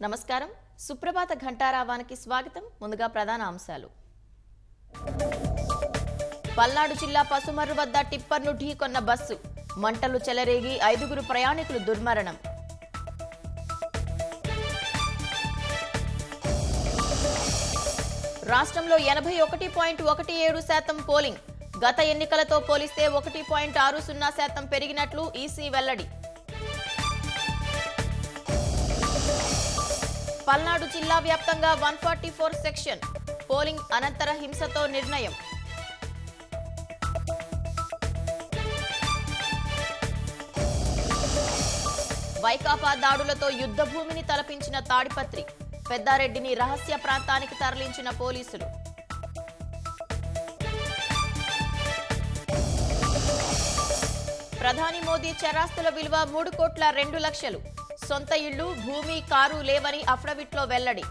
నమస్కారం. సుప్రభాత ఘంటారావానికి స్వాగతం. ముందుగా ప్రధాన అంశాలు. పల్నాడు జిల్లా పసుమర్రు వద్ద టిప్పర్ను ఢీకొన్న బస్సు, మంటలు చెలరేగి 5గురు ప్రయాణికులు దుర్మరణం. రాష్ట్రంలో 81.17% పోలింగ్, గత ఎన్నికలతో పోలిస్తే 1.60% పెరిగినట్లు ఈసీ వెల్లడి. పల్నాడు జిల్లా వ్యాప్తంగా 144 సెక్షన్, పోలింగ్ అనంతర హింసతో నిర్ణయం. వైకాపా దాడులతో యుద్ధ భూమిని తలపించిన తాడిపత్రి, పెద్దారెడ్డిని రహస్య ప్రాంతానికి తరలించిన పోలీసులు. ప్రధాని మోదీ చరాస్తుల విలువ 3,02,00,000, సొంత ఇళ్లు, భూమి, కారు లేవని అఫిడవిట్లో వెల్లడి.